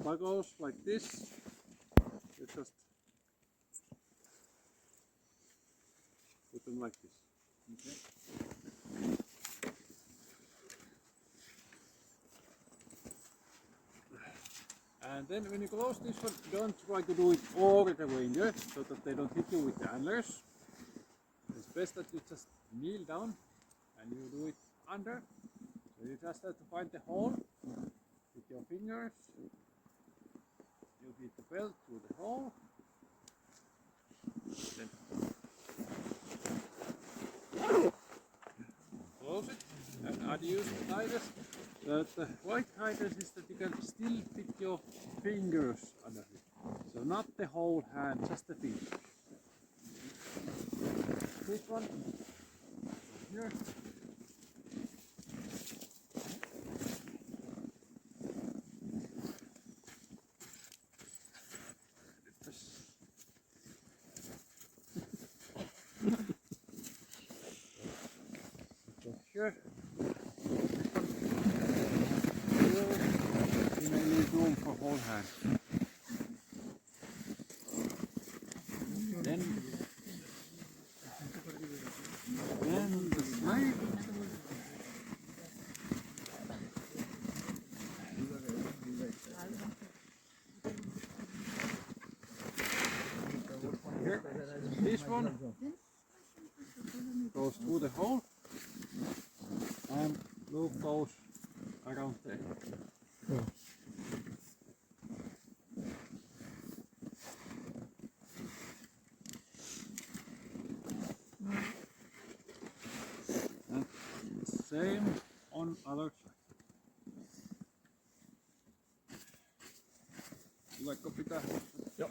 buckles like this. You just put them like this. Okay. And then when you close this one, don't try to do it over the reindeer so that they don't hit you with the antlers. It's best that you just kneel down and you do it under. So you just have to find the hole with your fingers. You hit the belt through the hole. Then close it. And I'd use the tightest. The white tightest is that you can still fit your fingers under it. So not the whole hand, just the fingers. This one here. Here. You may need room for whole hand. Then the slide. Here, this one goes through the hole and loop goes around there. Yeah. And same on other side. Tuleeko pitää? Joo.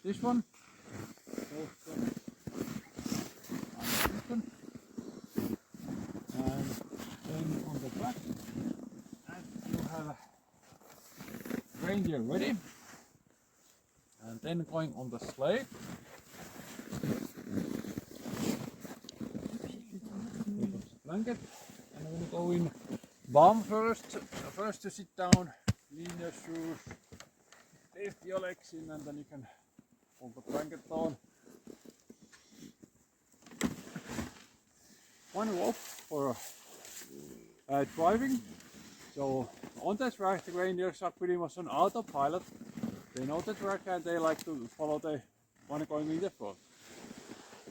This one goes and then on the back, and you have a reindeer ready, and then going on the sleigh. You put the blanket, and when you go in bum first to sit down, lean your shoes, lift your legs in, and then you can put the blanket on. One rope for driving. So on the track, the reindeers are pretty much on autopilot. They know the track and they like to follow the one going in the front.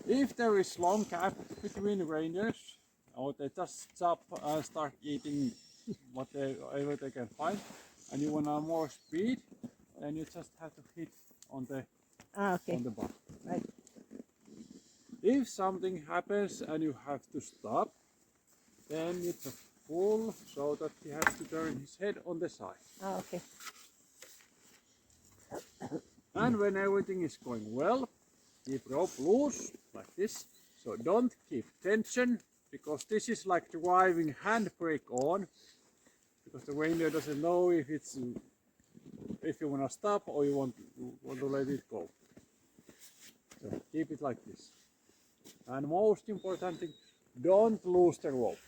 If there is long gap between the reindeers, or they just stop and start eating whatever they can find, and you want more speed, then you just have to hit on the on the bottom. Right. If something happens and you have to stop, then you just pull so that he has to turn his head on the side. Okay. And when everything is going well, keep rope loose like this. So don't keep tension, because this is like driving handbrake on, because the reindeer doesn't know if you want to stop or you want to let it go. So keep it like this. And most important thing, don't lose the rope.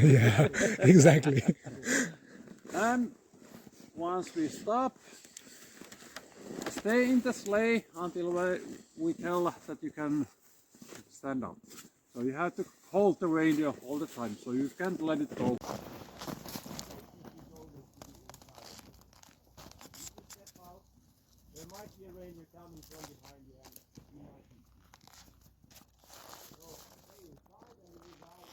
Yeah, exactly. And once we stop, stay in the sleigh until we tell that you can stand up. So you have to hold the reindeer all the time, so you can't let it go. There might be a reindeer coming from behind you, and you might be. So stay inside and without.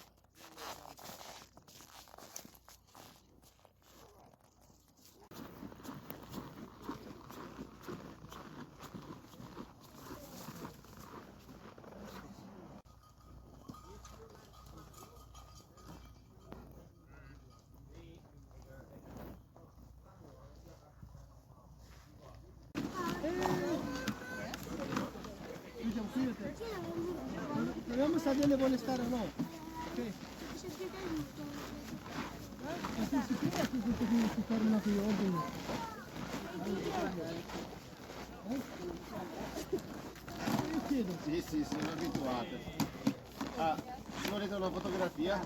Proviamo se Adele vuole stare o no. Ok. Si ferma qui ordine. Sì, sì, sono abituate. Ah, volete una fotografia?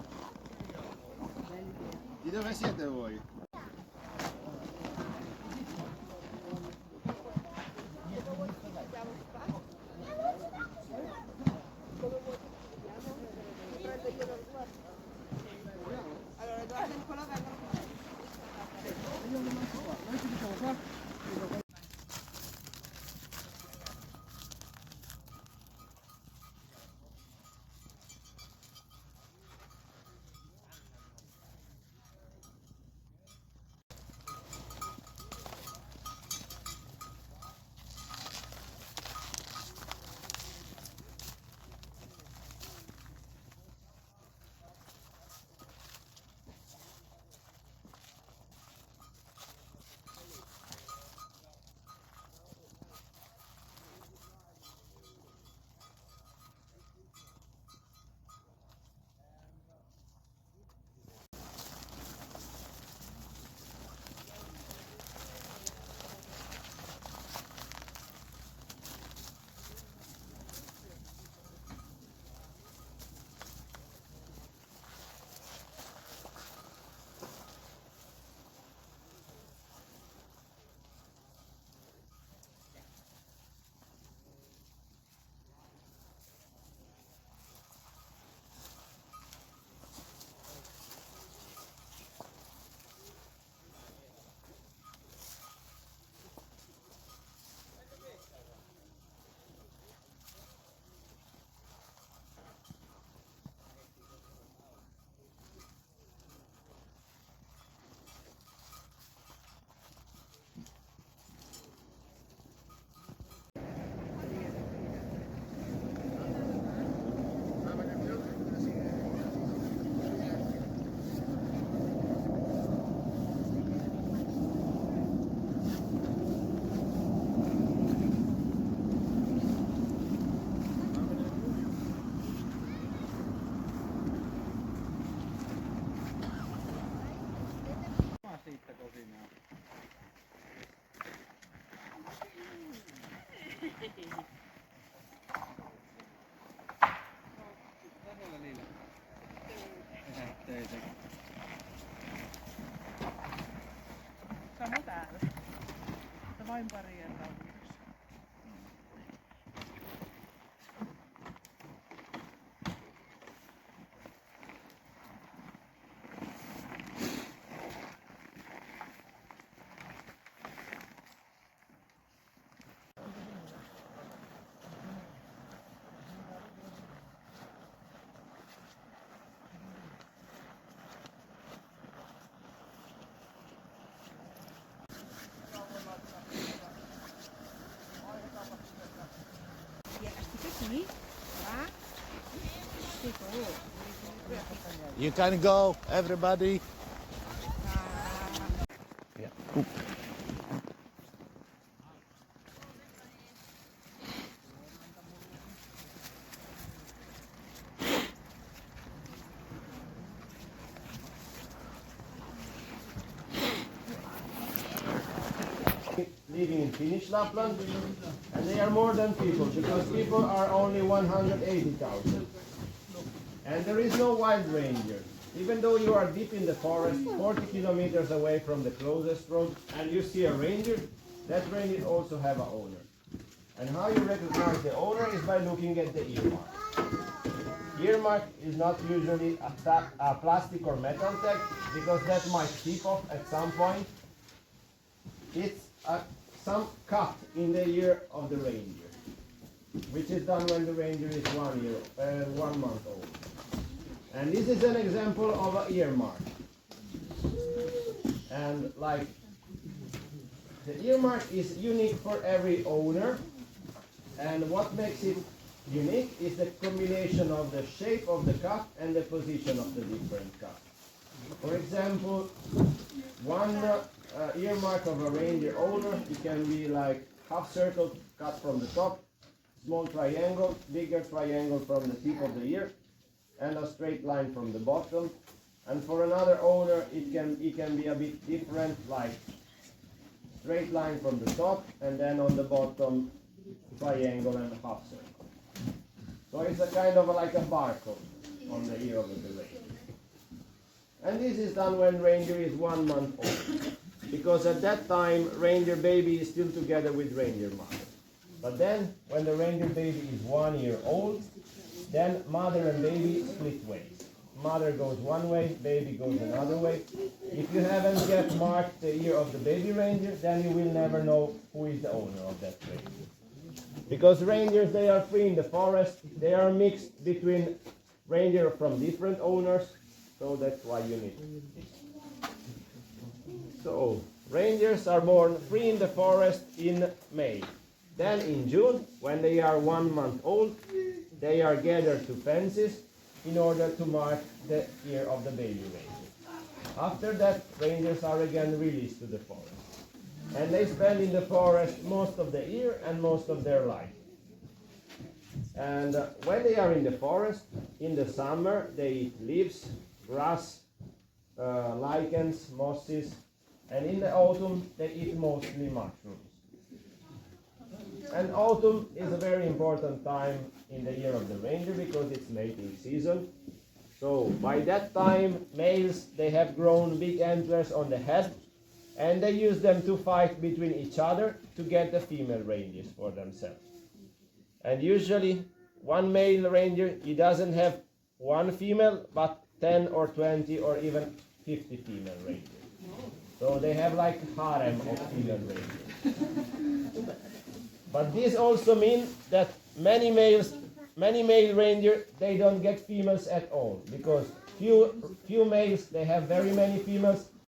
Di dove siete voi? Allora, guarda il colore Sano täällä. Se vain pari kertaa. You can go, everybody. Yeah. Oop. Living in Finnish Lapland, and they are more than people because people are only 180,000. And there is no wild reindeer. Even though you are deep in the forest, 40 kilometers away from the closest road, and you see a reindeer, that reindeer also have an owner. And how you recognize the owner is by looking at the earmark. Earmark is not usually a plastic or metal tag because that might tip off at some point. It's some cut in the ear of the reindeer, which is done when the reindeer is 1 month old. And this is an example of an earmark. And like the earmark is unique for every owner, and what makes it unique is the combination of the shape of the cut and the position of the different cuts. For example, one earmark of a reindeer owner, it can be like half circle cut from the top, small triangle, bigger triangle from the tip of the ear, and a straight line from the bottom. And for another owner, it can be a bit different, like straight line from the top, and then on the bottom triangle and half circle. So it's a kind of like a barcode on the ear of the reindeer. And this is done when reindeer is 1 month old, because at that time reindeer baby is still together with reindeer mother. But then when the reindeer baby is 1 year old, then mother and baby split ways. Mother goes one way, baby goes another way. If you haven't yet marked the ear of the baby reindeer, then you will never know who is the owner of that reindeer. Because reindeers, they are free in the forest, they are mixed between reindeer from different owners, so that's why you need this. So, reindeers are born free in the forest in May. Then in June, when they are 1 month old, they are gathered to fences in order to mark the ear of the baby reindeer. After that, reindeers are again released to the forest. And they spend in the forest most of the year and most of their life. And when they are in the forest, in the summer, they eat leaves, grass, lichens, mosses, and in the autumn, they eat mostly mushrooms. And autumn is a very important time in the year of the reindeer because it's mating season. So by that time, males, they have grown big antlers on the head, and they use them to fight between each other to get the female reindeers for themselves. And usually, one male reindeer, he doesn't have one female, but 10 or 20 or even 50 female reindeer. So they have like a harem of female reindeer. But this also means that many male reindeer, they don't get females at all, because few males, they have very many females,